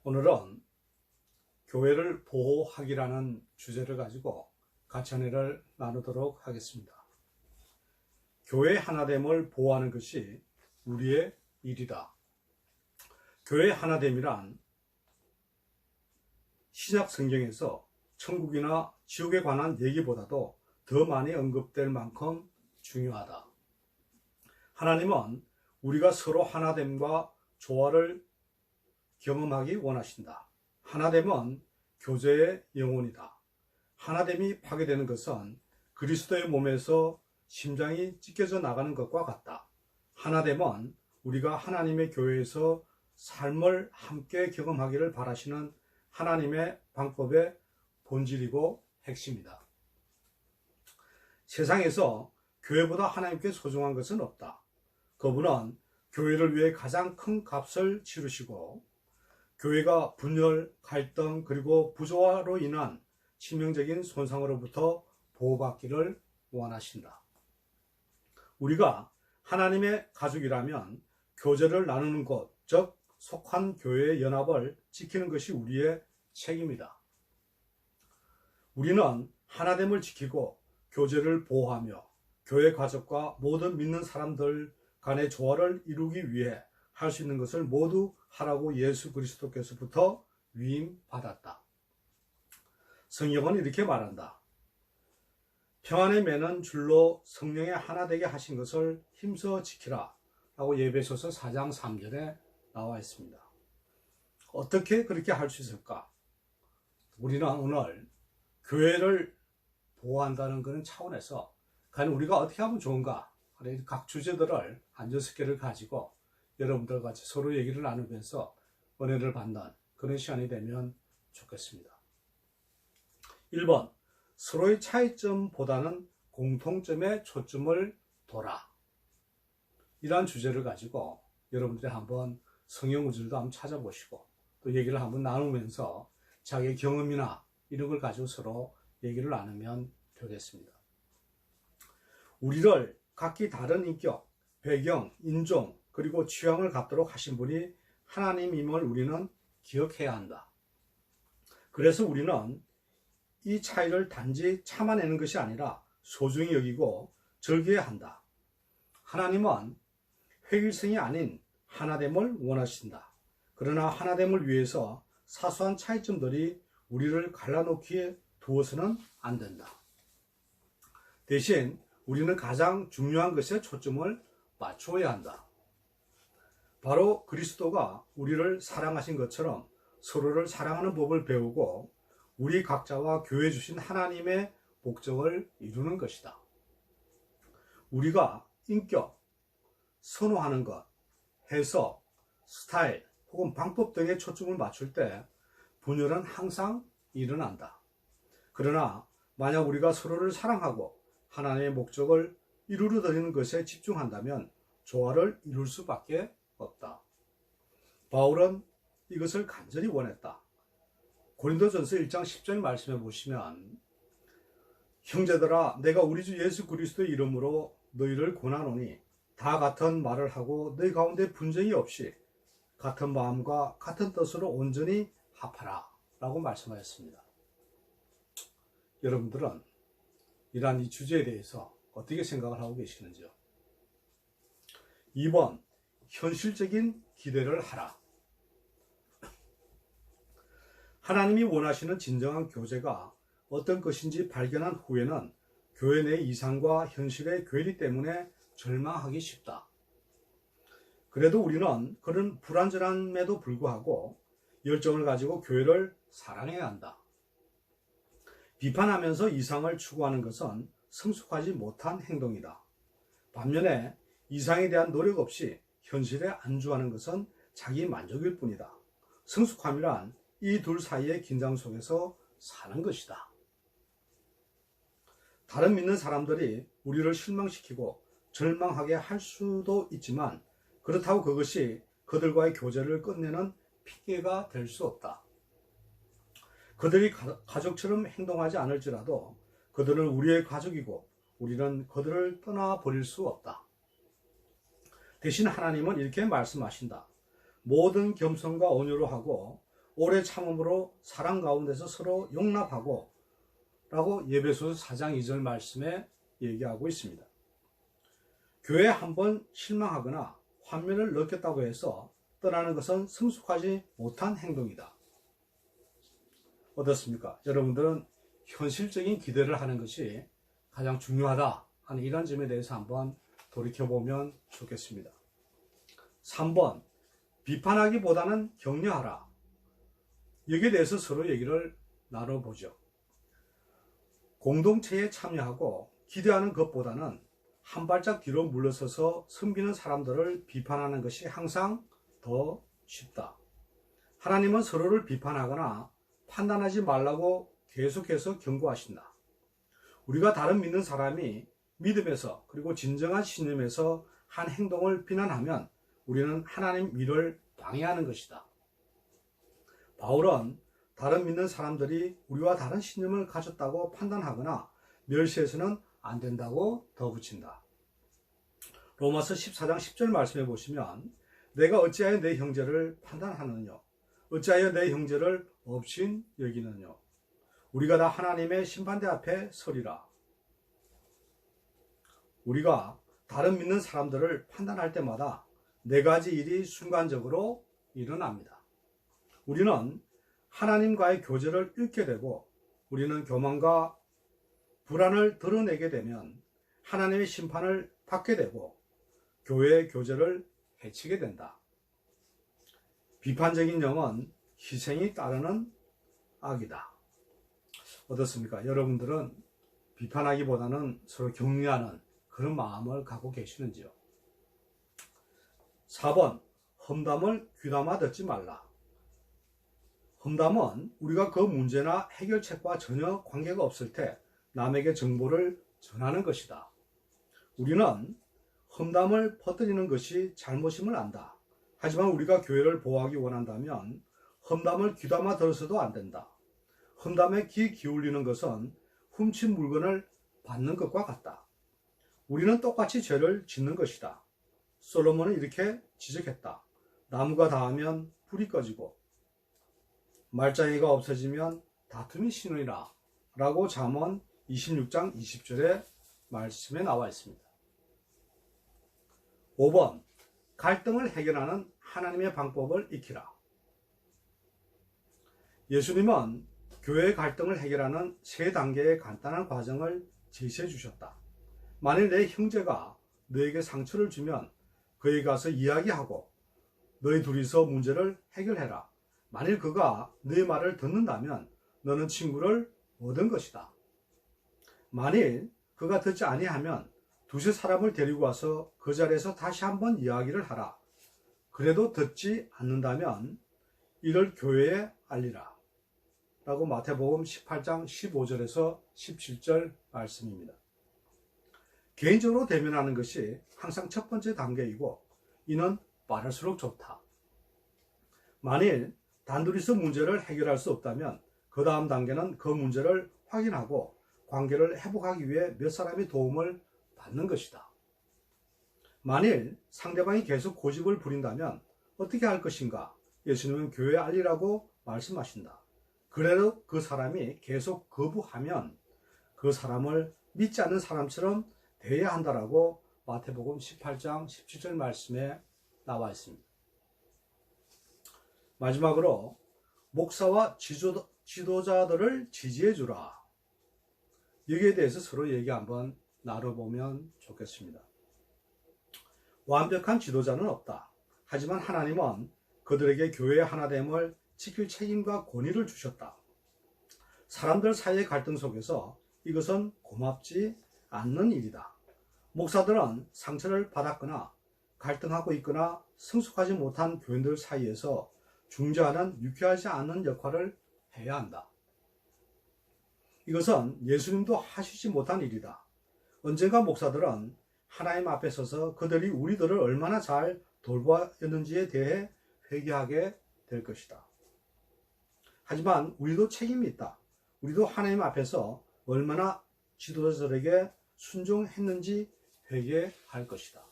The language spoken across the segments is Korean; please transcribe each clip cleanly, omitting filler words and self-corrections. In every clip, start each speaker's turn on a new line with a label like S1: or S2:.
S1: 오늘은 교회를 보호하기라는 주제를 가지고 같이 은혜를 나누도록 하겠습니다. 교회 하나됨을 보호하는 것이 우리의 일이다. 교회 하나됨이란 신약 성경에서 천국이나 지옥에 관한 얘기보다도 더 많이 언급될 만큼 중요하다. 하나님은 우리가 서로 하나됨과 조화를 경험하기 원하신다. 하나됨은 교제의 영혼이다. 하나됨이 파괴되는 것은 그리스도의 몸에서 심장이 찢겨져 나가는 것과 같다. 하나됨은 우리가 하나님의 교회에서 삶을 함께 경험하기를 바라시는 하나님의 방법의 본질이고 핵심이다. 세상에서 교회보다 하나님께 소중한 것은 없다. 그분은 교회를 위해 가장 큰 값을 치르시고 교회가 분열, 갈등, 그리고 부조화로 인한 치명적인 손상으로부터 보호받기를 원하신다. 우리가 하나님의 가족이라면 교제를 나누는 것, 즉 속한 교회의 연합을 지키는 것이 우리의 책임이다. 우리는 하나됨을 지키고 교제를 보호하며 교회 가족과 모든 믿는 사람들 간의 조화를 이루기 위해 할 수 있는 것을 모두 하라고 예수 그리스도께서부터 위임받았다. 성경은 이렇게 말한다. 평안의 매는 줄로 성령의 하나 되게 하신 것을 힘써 지키라 라고 에베소서 4장 3절에 나와 있습니다. 어떻게 그렇게 할 수 있을까? 우리는 오늘 교회를 보호한다는 그런 차원에서 과연 우리가 어떻게 하면 좋은가? 각 주제들을 한 6개를 가지고 여러분들 같이 서로 얘기를 나누면서 은혜를 받는 그런 시간이 되면 좋겠습니다. 1번, 서로의 차이점보다는 공통점에 초점을 둬라. 이러한 주제를 가지고 여러분들이 한번 성경 구절도 한번 찾아보시고 또 얘기를 한번 나누면서 자기의 경험이나 이런 걸 가지고 서로 얘기를 나누면 되겠습니다. 우리를 각기 다른 인격, 배경, 인종, 그리고 취향을 갖도록 하신 분이 하나님임을 우리는 기억해야 한다. 그래서 우리는 이 차이를 단지 참아내는 것이 아니라 소중히 여기고 즐겨야 한다. 하나님은 획일성이 아닌 하나됨을 원하신다. 그러나 하나됨을 위해서 사소한 차이점들이 우리를 갈라놓기에 두어서는 안 된다. 대신 우리는 가장 중요한 것에 초점을 맞추어야 한다. 바로 그리스도가 우리를 사랑하신 것처럼 서로를 사랑하는 법을 배우고 우리 각자와 교회 주신 하나님의 목적을 이루는 것이다. 우리가 인격, 선호하는 것, 해석, 스타일 혹은 방법 등에 초점을 맞출 때 분열은 항상 일어난다. 그러나 만약 우리가 서로를 사랑하고 하나님의 목적을 이루려 드리는 것에 집중한다면 조화를 이룰 수밖에 없다. 바울은 이것을 간절히 원했다. 고린도전서 1장 10절 말씀해 보시면 형제들아 내가 우리 주 예수 그리스도의 이름으로 너희를 권하노니 다 같은 말을 하고 너희 가운데 분쟁이 없이 같은 마음과 같은 뜻으로 온전히 합하라 라고 말씀하셨습니다. 여러분들은 이러한 이 주제에 대해서 어떻게 생각을 하고 계시는지요? 2번, 현실적인 기대를 하라. 하나님이 원하시는 진정한 교제가 어떤 것인지 발견한 후에는 교회 내 이상과 현실의 괴리 때문에 절망하기 쉽다. 그래도 우리는 그런 불완전함에도 불구하고 열정을 가지고 교회를 사랑해야 한다. 비판하면서 이상을 추구하는 것은 성숙하지 못한 행동이다. 반면에 이상에 대한 노력 없이 현실에 안주하는 것은 자기 만족일 뿐이다. 성숙함이란 이 둘 사이의 긴장 속에서 사는 것이다. 다른 믿는 사람들이 우리를 실망시키고 절망하게 할 수도 있지만 그렇다고 그것이 그들과의 교제를 끝내는 핑계가 될 수 없다. 그들이 가족처럼 행동하지 않을지라도 그들은 우리의 가족이고 우리는 그들을 떠나버릴 수 없다. 대신 하나님은 이렇게 말씀하신다. 모든 겸손과 온유로 하고 오래 참음으로 사랑 가운데서 서로 용납하고 라고 예배소서 4장 2절 말씀에 얘기하고 있습니다. 교회에 한번 실망하거나 환멸을 느꼈다고 해서 떠나는 것은 성숙하지 못한 행동이다. 어떻습니까? 여러분들은 현실적인 기대를 하는 것이 가장 중요하다 하는 이런 점에 대해서 한번 돌이켜보면 좋겠습니다. 3번, 비판하기보다는 격려하라. 여기에 대해서 서로 얘기를 나눠보죠. 공동체에 참여하고 기대하는 것보다는 한 발짝 뒤로 물러서서 섬기는 사람들을 비판하는 것이 항상 더 쉽다. 하나님은 서로를 비판하거나 판단하지 말라고 계속해서 경고하신다. 우리가 다른 믿는 사람이 믿음에서 그리고 진정한 신념에서 한 행동을 비난하면 우리는 하나님 일을 방해하는 것이다. 바울은 다른 믿는 사람들이 우리와 다른 신념을 가졌다고 판단하거나 멸시해서는 안 된다고 덧붙인다. 로마서 14장 10절 말씀해 보시면 내가 어찌하여 내 형제를 판단하느냐 어찌하여 내 형제를 업신 여기느냐 우리가 다 하나님의 심판대 앞에 서리라. 우리가 다른 믿는 사람들을 판단할 때마다 네 가지 일이 순간적으로 일어납니다. 우리는 하나님과의 교제를 잃게 되고 우리는 교만과 불안을 드러내게 되면 하나님의 심판을 받게 되고 교회의 교제를 해치게 된다. 비판적인 영은 희생이 따르는 악이다. 어떻습니까? 여러분들은 비판하기보다는 서로 격려하는 그런 마음을 갖고 계시는지요? 4번, 험담을 귀담아 듣지 말라. 험담은 우리가 그 문제나 해결책과 전혀 관계가 없을 때 남에게 정보를 전하는 것이다. 우리는 험담을 퍼뜨리는 것이 잘못임을 안다. 하지만 우리가 교회를 보호하기 원한다면 험담을 귀담아 들어서도 안 된다. 험담에 귀 기울이는 것은 훔친 물건을 받는 것과 같다. 우리는 똑같이 죄를 짓는 것이다. 솔로몬은 이렇게 지적했다. 나무가 닿으면 불이 꺼지고 말짱이가 없어지면 다툼이 시너니라 라고 잠언 26장 20절의 말씀에 나와 있습니다. 5번, 갈등을 해결하는 하나님의 방법을 익히라. 예수님은 교회의 갈등을 해결하는 세 단계의 간단한 과정을 제시해 주셨다. 만일 내 형제가 너에게 상처를 주면 그에게 가서 이야기하고 너희 둘이서 문제를 해결해라. 만일 그가 너의 말을 듣는다면 너는 친구를 얻은 것이다. 만일 그가 듣지 아니하면 두세 사람을 데리고 와서 그 자리에서 다시 한번 이야기를 하라. 그래도 듣지 않는다면 이를 교회에 알리라. 라고 마태복음 18장 15절에서 17절 말씀입니다. 개인적으로 대면하는 것이 항상 첫 번째 단계이고 이는 빠를수록 좋다. 만일 단둘이서 문제를 해결할 수 없다면 그 다음 단계는 그 문제를 확인하고 관계를 회복하기 위해 몇 사람의 도움을 받는 것이다. 만일 상대방이 계속 고집을 부린다면 어떻게 할 것인가? 예수님은 교회에 알리라고 말씀하신다. 그래도 그 사람이 계속 거부하면 그 사람을 믿지 않는 사람처럼 대해야 한다라고 마태복음 18장 17절 말씀에 나와 있습니다. 마지막으로 목사와 지도자들을 지지해 주라. 여기에 대해서 서로 얘기 한번 나눠보면 좋겠습니다. 완벽한 지도자는 없다. 하지만 하나님은 그들에게 교회의 하나됨을 지킬 책임과 권위를 주셨다. 사람들 사이의 갈등 속에서 이것은 고맙지 않는 일이다. 목사들은 상처를 받았거나 갈등하고 있거나 성숙하지 못한 교인들 사이에서 중재하는 유쾌하지 않은 역할을 해야 한다. 이것은 예수님도 하시지 못한 일이다. 언젠가 목사들은 하나님 앞에 서서 그들이 우리들을 얼마나 잘 돌보았는지에 대해 회개하게 될 것이다. 하지만 우리도 책임이 있다. 우리도 하나님 앞에서 얼마나 지도자들에게 순종했는지 회개할 것이다.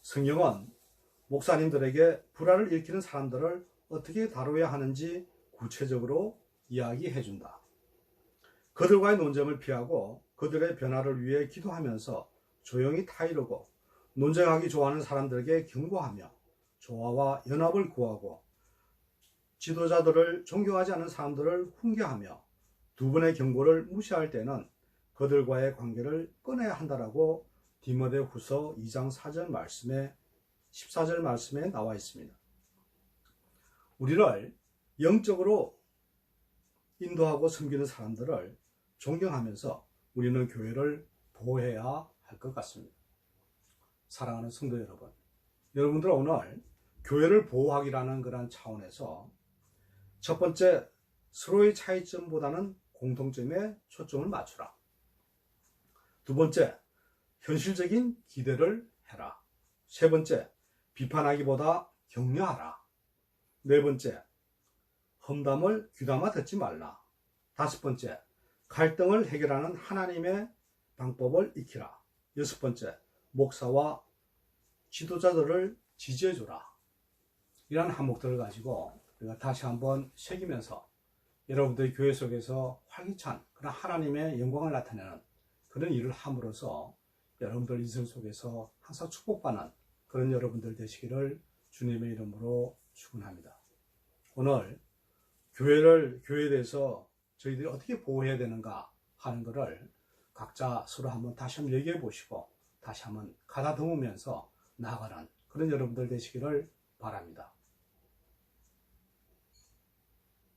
S1: 성경은 목사님들에게 불화를 일으키는 사람들을 어떻게 다뤄야 하는지 구체적으로 이야기해 준다. 그들과의 논쟁을 피하고 그들의 변화를 위해 기도하면서 조용히 타이르고 논쟁하기 좋아하는 사람들에게 경고하며 조화와 연합을 구하고 지도자들을 존경하지 않는 사람들을 훈계하며 두 번의 경고를 무시할 때는 그들과의 관계를 끊어야 한다라고 디모데후서 2장 4절 말씀에 14절 말씀에 나와 있습니다. 우리를 영적으로 인도하고 섬기는 사람들을 존경하면서 우리는 교회를 보호해야 할 것 같습니다. 사랑하는 성도 여러분, 여러분들 오늘 교회를 보호하기라는 그런 차원에서 첫 번째, 서로의 차이점보다는 공통점에 초점을 맞추라. 두 번째, 현실적인 기대를 해라. 세 번째, 비판하기보다 격려하라. 네 번째, 험담을 귀담아 듣지 말라. 다섯 번째, 갈등을 해결하는 하나님의 방법을 익히라. 여섯 번째, 목사와 지도자들을 지지해주라. 이런 항목들을 가지고 우리가 다시 한번 새기면서 여러분들의 교회 속에서 활기찬 그런 하나님의 영광을 나타내는 그런 일을 함으로써 여러분들 인생 속에서 항상 축복받는 그런 여러분들 되시기를 주님의 이름으로 축원합니다. 오늘 교회에 대해서 저희들이 어떻게 보호해야 되는가 하는 것을 각자 서로 한번 다시 한번 얘기해 보시고 다시 한번 가다듬으면서 나아가는 그런 여러분들 되시기를 바랍니다.